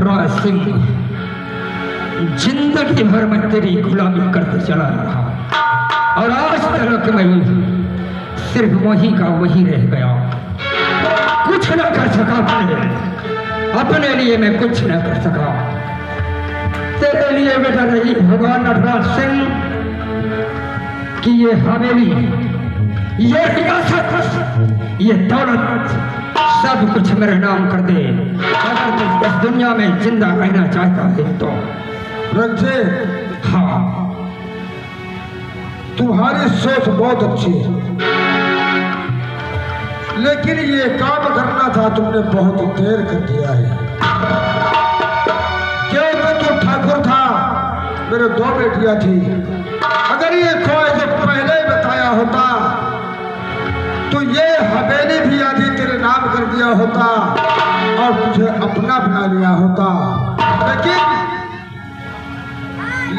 नटराज सिंह, जिंदगी भर में तेरी गुलामी करते चला रहा और आज तक मैं सिर्फ वही का वही रह गया। कुछ न कर सका अपने लिए, मैं कुछ न कर सका तेरे लिए। बेटा नहीं भगवान नटराज सिंह कि ये हवेली, ये रियासत, ये दौलत सब कुछ मेरे नाम कर दे। अगर तू इस दुनिया में जिंदा रहना चाहता है तो। रंजीत, हाँ, तुम्हारी सोच बहुत अच्छी है, लेकिन ये काम करना था तुमने बहुत देर कर दिया है। क्योंकि तू ठाकुर था, मेरे 2 बेटियां थी। अगर ये ख्वाहिश पहले ही बताया होता तो ये हवेली भी आदि तेरे नाम कर दिया होता और तुझे अपना बना लिया होता।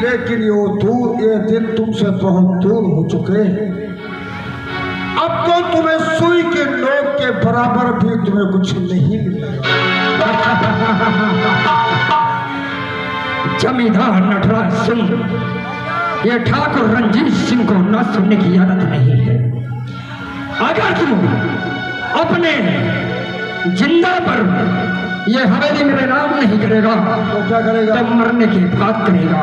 लेकिन ये दिन तुमसे बहुत दूर हो चुके। अब तो तुम्हें सुई के नोक के बराबर भी तुम्हें कुछ नहीं मिला। जमींदार नटराज सिंह, ये ठाकुर रंजीत सिंह को न सुनने की आदत नहीं है। अगर तू अपने जिंदा पर ये हवेली मेरे नाम नहीं करेगा तो क्या करेगा? तो मरने के बाद करेगा।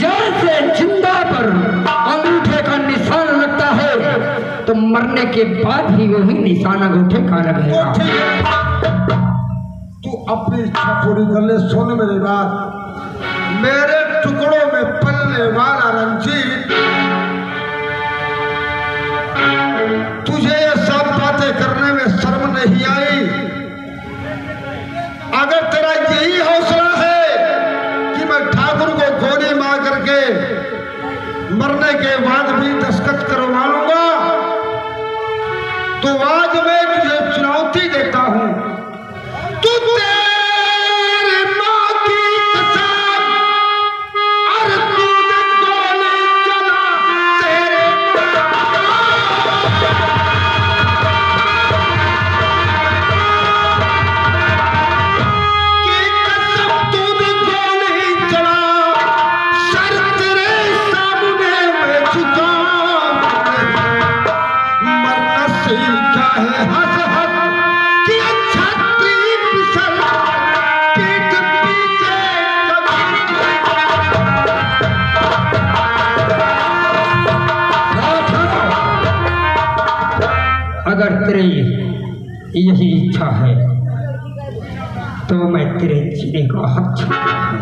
जैसे जिंदा पर अंगूठे का निशान लगता है तो मरने के बाद ही वही निशान अंगूठे का लगेगा। तू अपनी इच्छा पूरी कर ले। सुन मेरी बात, मेरे टुकड़ों में पलने वाला रंजीत, तुझे ये सब बातें करने में शर्म नहीं आई? अगर तेरा यही हौसला है कि मैं ठाकुर को गोली मार करके मरने के बाद भी दस्तखत करवा लूंगा, तो आज मैं तुझे चुनौती देता हूं। तू तेरी मां की कसम, और तूने गोली चला तेरे की कसम, तूने गोली चला, सर तेरे सामने मैं झुका। मरना सीखा है हंस हंस कि छाती फिसल पीठ पीछे अगर तेरी यही इच्छा है तो मैं तेरे जीने का हक छीनता हूं।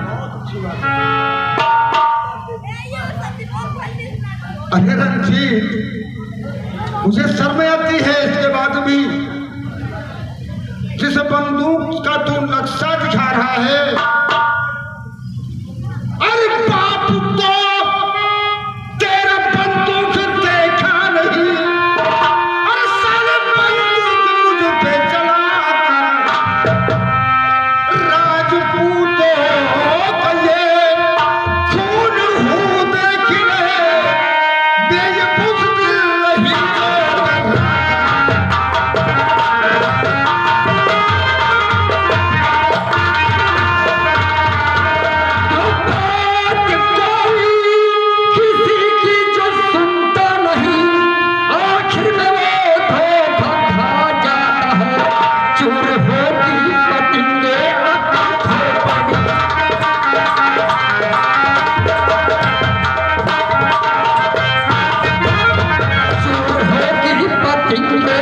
अरे रंजीत, मुझे शर्म आती है इसके बाद भी। जिस बंदूक का तू नक्शा दिखा रहा है, अरे बाप तो तेरा बंदूक देखा नहीं। अरे साले बंदूक मुझ पे चलाता राजपूतों का ये खून हूँ देखने बेबुस दिल नहीं करता। किसी की जो सुनता नहीं, आखिर में वो धोखा खा जाता है। चोर होती पतंगे चोर होती पतंगे